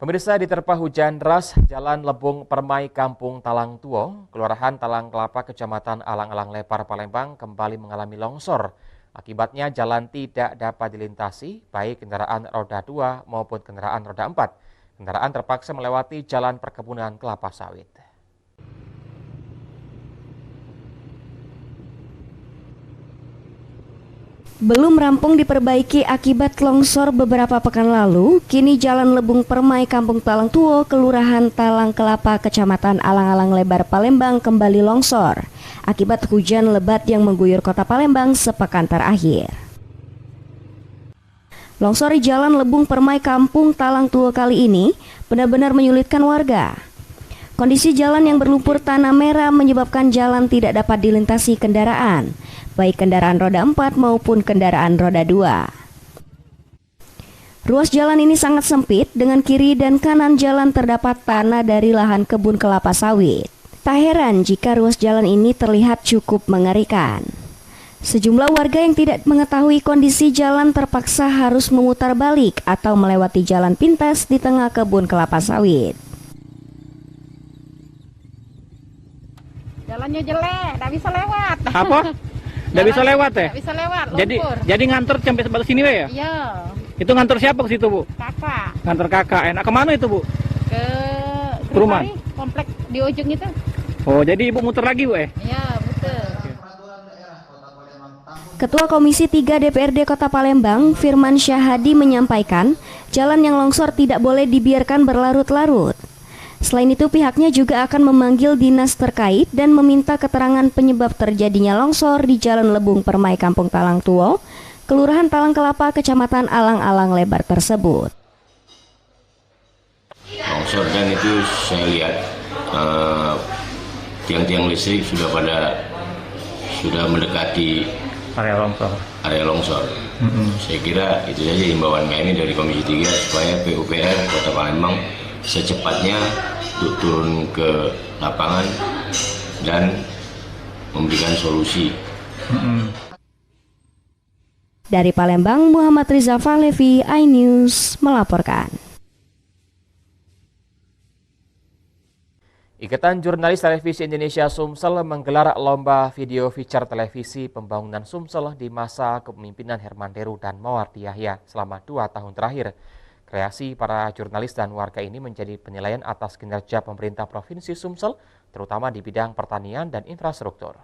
Pemirsa, diterpa hujan deras, Jalan Lebung Permai Kampung Talang Tuo, Kelurahan Talang Kelapa, Kecamatan Alang-Alang Lepar, Palembang kembali mengalami longsor. Akibatnya jalan tidak dapat dilintasi, baik kendaraan roda 2 maupun kendaraan roda 4. Kendaraan terpaksa melewati jalan perkebunan kelapa sawit. Belum rampung diperbaiki akibat longsor beberapa pekan lalu, kini Jalan Lebung Permai Kampung Talang Tuo, Kelurahan Talang Kelapa, Kecamatan Alang-Alang Lebar, Palembang kembali longsor akibat hujan lebat yang mengguyur kota Palembang sepekan terakhir. Longsor di Jalan Lebung Permai Kampung Talang Tuo kali ini benar-benar menyulitkan warga. Kondisi jalan yang berlumpur tanah merah menyebabkan jalan tidak dapat dilintasi kendaraan, baik kendaraan roda 4 maupun kendaraan roda 2. Ruas jalan ini sangat sempit, dengan kiri dan kanan jalan terdapat tanah dari lahan kebun kelapa sawit. Tak heran jika ruas jalan ini terlihat cukup mengerikan. Sejumlah warga yang tidak mengetahui kondisi jalan terpaksa harus memutar balik atau melewati jalan pintas di tengah kebun kelapa sawit. Jalannya jelek, tak bisa lewat. Apa? Nggak bisa lewat ya? Nggak bisa lewat, lumpur. Jadi ngantor sampai sebelah sini ya? Iya. Itu ngantor siapa ke situ Bu? Kakak. Ngantor kakak. Enak kemana itu Bu? Ke rumah. Komplek di ujung itu. Oh, jadi ibu muter lagi Bu? Iya, muter. Ketua Komisi 3 DPRD Kota Palembang, Firman Syahadi menyampaikan, jalan yang longsor tidak boleh dibiarkan berlarut-larut. Selain itu, pihaknya juga akan memanggil dinas terkait dan meminta keterangan penyebab terjadinya longsor di Jalan Lebung Permai Kampung Talang Tuo, Kelurahan Talang Kelapa, Kecamatan Alang-Alang Lebar tersebut. Longsor dan itu saya lihat tiang-tiang listrik sudah mendekati area longsor. area longsor. Saya kira itu saja himbauan kami dari Komisi 3 supaya PUPR Kota Palembang secepatnya turun ke lapangan dan memberikan solusi. Dari Palembang, Muhammad Riza Falevi, iNews melaporkan. Ikatan Jurnalis Televisi Indonesia Sumsel menggelar lomba video feature televisi pembangunan Sumsel di masa kepemimpinan Herman Deru dan Mawardi Yahya selama 2 tahun terakhir. Kreasi para jurnalis dan warga ini menjadi penilaian atas kinerja pemerintah Provinsi Sumsel, terutama di bidang pertanian dan infrastruktur.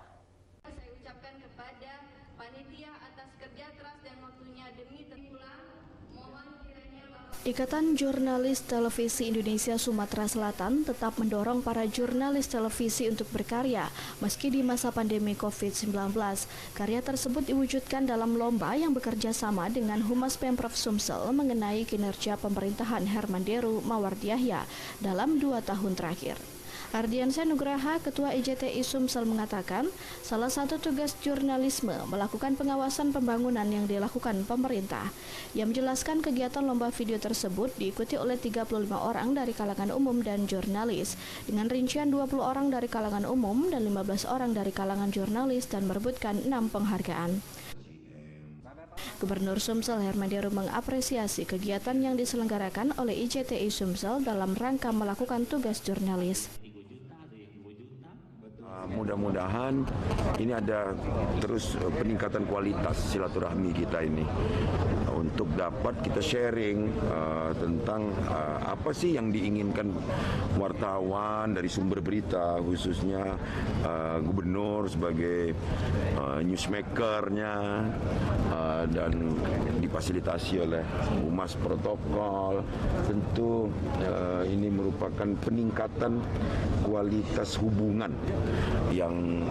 Ikatan Jurnalis Televisi Indonesia Sumatera Selatan tetap mendorong para jurnalis televisi untuk berkarya meski di masa pandemi COVID-19. Karya tersebut diwujudkan dalam lomba yang bekerja sama dengan Humas Pemprov Sumsel mengenai kinerja pemerintahan Herman Deru Mawardi Yahya dalam 2 tahun terakhir. Ardiansyah Nugraha, Ketua IJTI Sumsel mengatakan, salah satu tugas jurnalisme melakukan pengawasan pembangunan yang dilakukan pemerintah. Ia menjelaskan kegiatan lomba video tersebut diikuti oleh 35 orang dari kalangan umum dan jurnalis, dengan rincian 20 orang dari kalangan umum dan 15 orang dari kalangan jurnalis dan merebutkan 6 penghargaan. Gubernur Sumsel Herman Deru mengapresiasi kegiatan yang diselenggarakan oleh IJTI Sumsel dalam rangka melakukan tugas jurnalis. Mudah-mudahan ini ada terus peningkatan kualitas silaturahmi kita ini untuk dapat kita sharing tentang apa sih yang diinginkan wartawan dari sumber berita, khususnya gubernur sebagai newsmakernya dan difasilitasi oleh Humas Protokol. Tentu ini merupakan peningkatan kualitas hubungan yang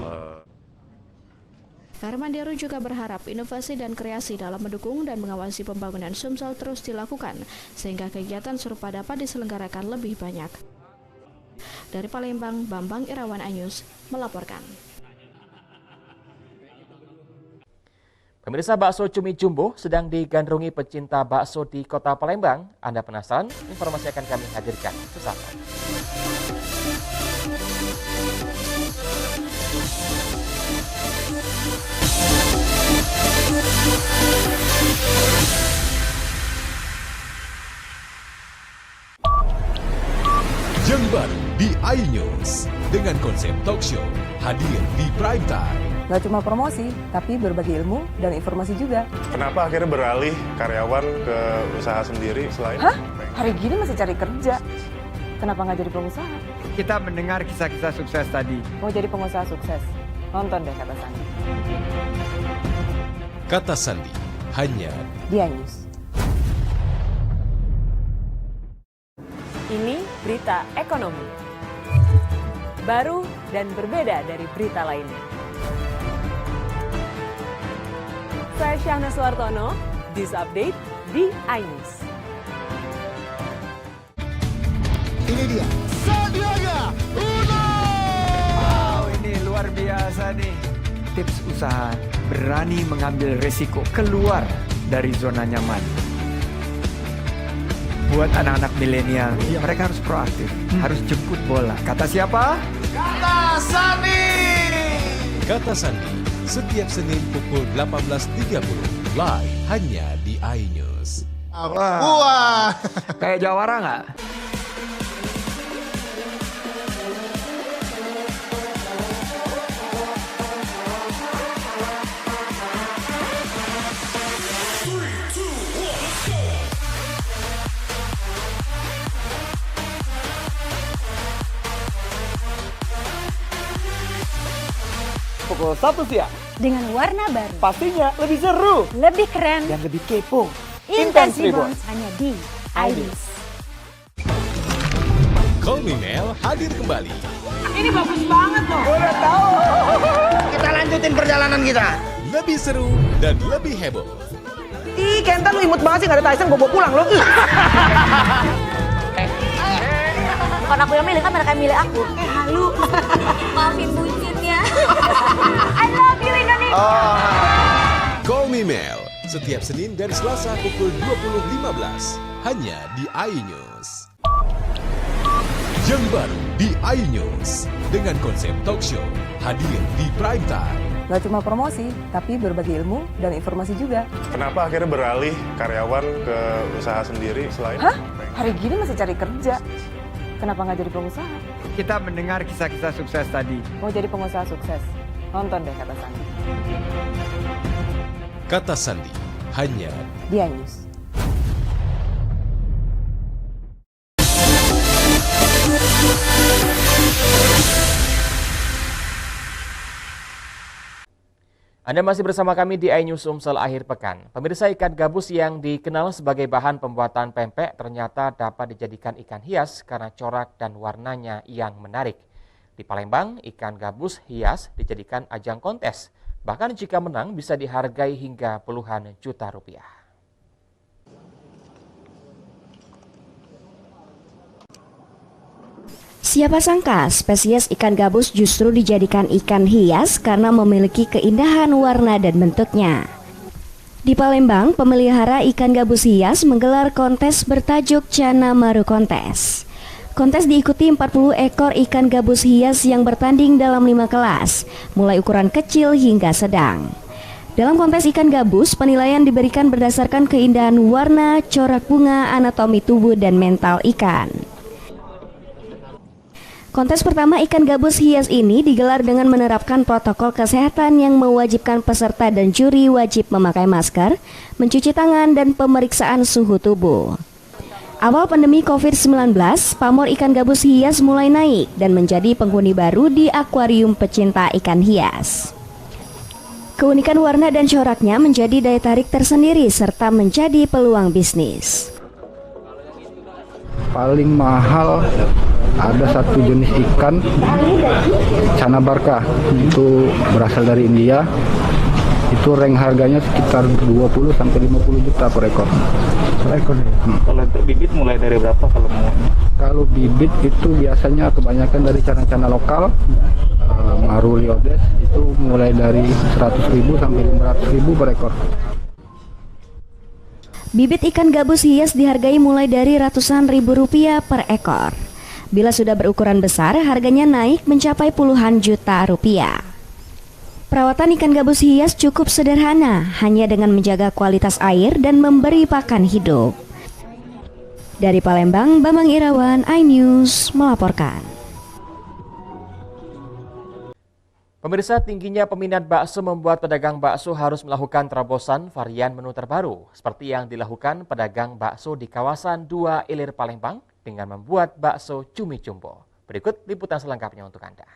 Herman Deru juga berharap inovasi dan kreasi dalam mendukung dan mengawasi pembangunan Sumsel terus dilakukan sehingga kegiatan serupa dapat diselenggarakan lebih banyak. Dari Palembang, Bambang Irawan, iNews melaporkan. Pemirsa, bakso Cumi Jumbo sedang digandrungi pecinta bakso di Kota Palembang. Anda penasaran? Informasi akan kami hadirkan sesaat lagi. Yang baru di iNews dengan konsep talk show hadir di prime time. Nggak cuma promosi, tapi berbagi ilmu dan informasi juga. Kenapa akhirnya beralih karyawan ke usaha sendiri selain? Hah? Hari gini masih cari kerja. Kenapa nggak jadi pengusaha? Kita mendengar kisah-kisah sukses tadi. Mau jadi pengusaha sukses? Nonton deh Kata Sandi. Kata Sandi, hanya di iNews. Ini berita ekonomi. Baru dan berbeda dari berita lainnya. Saya Syahna Suartono, News Update di iNews. Ini dia, Sandiaga Uno! Wow, ini luar biasa nih. Tips usaha, berani mengambil resiko, keluar dari zona nyaman. Buat anak-anak milenial, mereka harus proaktif, harus jemput bola. Kata siapa? Kata Sandi! Kata Sandi, setiap Senin pukul 18.30, live hanya di iNews. Wah. Kayak Jawara nggak? Pukul 1 siang. Dengan warna baru. Pastinya lebih seru. Lebih keren. Dan lebih kepo. Intense Reborns hanya di iNews. Call Me Mel hadir kembali. Ini bagus banget loh. Udah tahu. Kita lanjutin perjalanan kita. Lebih seru dan lebih heboh. Ih, Kenta lu imut banget sih, gak ada Tyson, gue bawa pulang lo. Bukan aku yang milih, kan mereka yang milih aku. Halu. Maafin bucinnya. I love you Indonesia. Kolmel setiap Senin dan Selasa pukul 20.15 hanya di iNews. Yang baru di iNews dengan konsep talk show hadir di prime time. Gak cuma promosi, tapi berbagi ilmu dan informasi juga. Kenapa akhirnya beralih karyawan ke usaha sendiri selain... Hah? Hari gini masih cari kerja. Kenapa nggak jadi pengusaha? Kita mendengar kisah-kisah sukses tadi. Mau jadi pengusaha sukses? Nonton deh Kata Sandi. Kata Sandi hanya di iNews. Anda masih bersama kami di iNews Sumsel akhir pekan. Pemirsa, ikan gabus yang dikenal sebagai bahan pembuatan pempek ternyata dapat dijadikan ikan hias karena corak dan warnanya yang menarik. Di Palembang, ikan gabus hias dijadikan ajang kontes. Bahkan jika menang bisa dihargai hingga puluhan juta rupiah. Siapa sangka spesies ikan gabus justru dijadikan ikan hias karena memiliki keindahan warna dan bentuknya. Di Palembang, pemelihara ikan gabus hias menggelar kontes bertajuk Cana Maru Kontes. Kontes diikuti 40 ekor ikan gabus hias yang bertanding dalam 5 kelas, mulai ukuran kecil hingga sedang. Dalam kontes ikan gabus, penilaian diberikan berdasarkan keindahan warna, corak bunga, anatomi tubuh, dan mental ikan. Kontes pertama ikan gabus hias ini digelar dengan menerapkan protokol kesehatan yang mewajibkan peserta dan juri wajib memakai masker, mencuci tangan, dan pemeriksaan suhu tubuh. Awal pandemi COVID-19, pamor ikan gabus hias mulai naik dan menjadi penghuni baru di akuarium pecinta ikan hias. Keunikan warna dan coraknya menjadi daya tarik tersendiri serta menjadi peluang bisnis. Paling mahal ada satu jenis ikan Cana Barca, itu berasal dari India. Itu rank harganya sekitar 20 sampai 50 juta per ekor. Per ekor ya. Kalau untuk bibit mulai dari berapa kalau mau? Kalau bibit itu biasanya kebanyakan dari cana-cana lokal. Maru Liodes itu mulai dari 100.000 sampai 500.000 per ekor. Bibit ikan gabus hias dihargai mulai dari ratusan ribu rupiah per ekor. Bila sudah berukuran besar, harganya naik mencapai puluhan juta rupiah. Perawatan ikan gabus hias cukup sederhana, hanya dengan menjaga kualitas air dan memberi pakan hidup. Dari Palembang, Bambang Irawan, iNews melaporkan. Pemirsa, tingginya peminat bakso membuat pedagang bakso harus melakukan terobosan varian menu terbaru, seperti yang dilakukan pedagang bakso di kawasan 2 Ilir Palembang dengan membuat bakso cumi jumbo. Berikut liputan selengkapnya untuk Anda.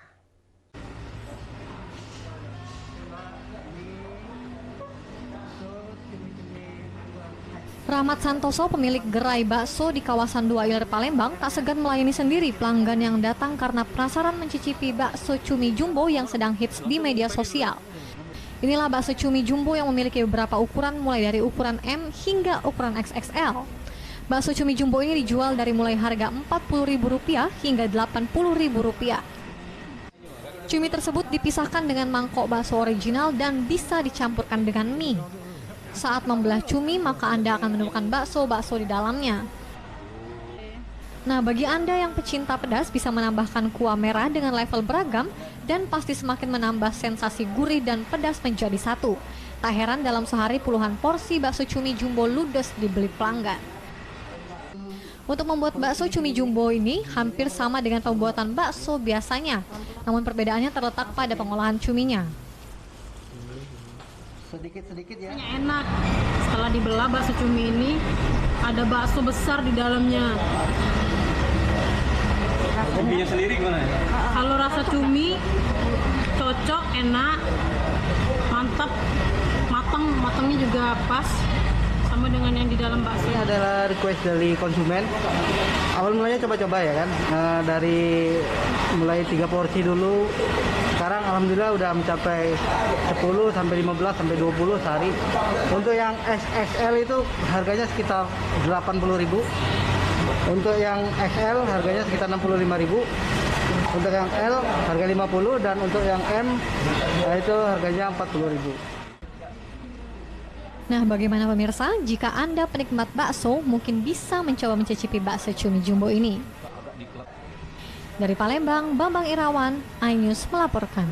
Rahmat Santoso, pemilik gerai bakso di kawasan 2 Ilir Palembang, tak segan melayani sendiri pelanggan yang datang karena penasaran mencicipi bakso cumi jumbo yang sedang hits di media sosial. Inilah bakso cumi jumbo yang memiliki beberapa ukuran mulai dari ukuran M hingga ukuran XXL. Bakso cumi jumbo ini dijual dari mulai harga Rp40.000 hingga Rp80.000. Cumi tersebut dipisahkan dengan mangkok bakso original dan bisa dicampurkan dengan mie. Saat membelah cumi, maka Anda akan menemukan bakso-bakso di dalamnya. Nah, bagi Anda yang pecinta pedas bisa menambahkan kuah merah dengan level beragam dan pasti semakin menambah sensasi gurih dan pedas menjadi satu. Tak heran dalam sehari puluhan porsi bakso cumi jumbo ludes dibeli pelanggan. Untuk membuat bakso cumi jumbo ini hampir sama dengan pembuatan bakso biasanya, namun perbedaannya terletak pada pengolahan cuminya. Sedikit-sedikit ya. Enak. Setelah dibelah bakso cumi ini ada bakso besar di dalamnya. Cuminya sendiri gimana ya? Kalau rasa cumi cocok, enak, mantap, matangnya juga pas sama dengan yang di dalam bakso. Ini adalah request dari konsumen. Awal mulanya coba-coba ya kan, dari mulai 3 porsi dulu. Sekarang alhamdulillah udah mencapai 10 sampai 15 sampai 20 sehari. Untuk yang XXL itu harganya sekitar 80.000. Untuk yang XL harganya sekitar 65.000. Untuk yang L harga 50 dan untuk yang M itu harganya 40.000. Nah, bagaimana pemirsa? Jika Anda penikmat bakso, mungkin bisa mencoba mencicipi bakso cumi jumbo ini. Dari Palembang, Bambang Irawan, iNews melaporkan.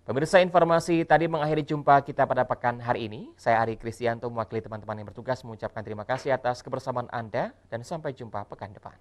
Pemirsa, informasi tadi mengakhiri jumpa kita pada pekan hari ini. Saya Ari Kristianto mewakili teman-teman yang bertugas mengucapkan terima kasih atas kebersamaan Anda dan sampai jumpa pekan depan.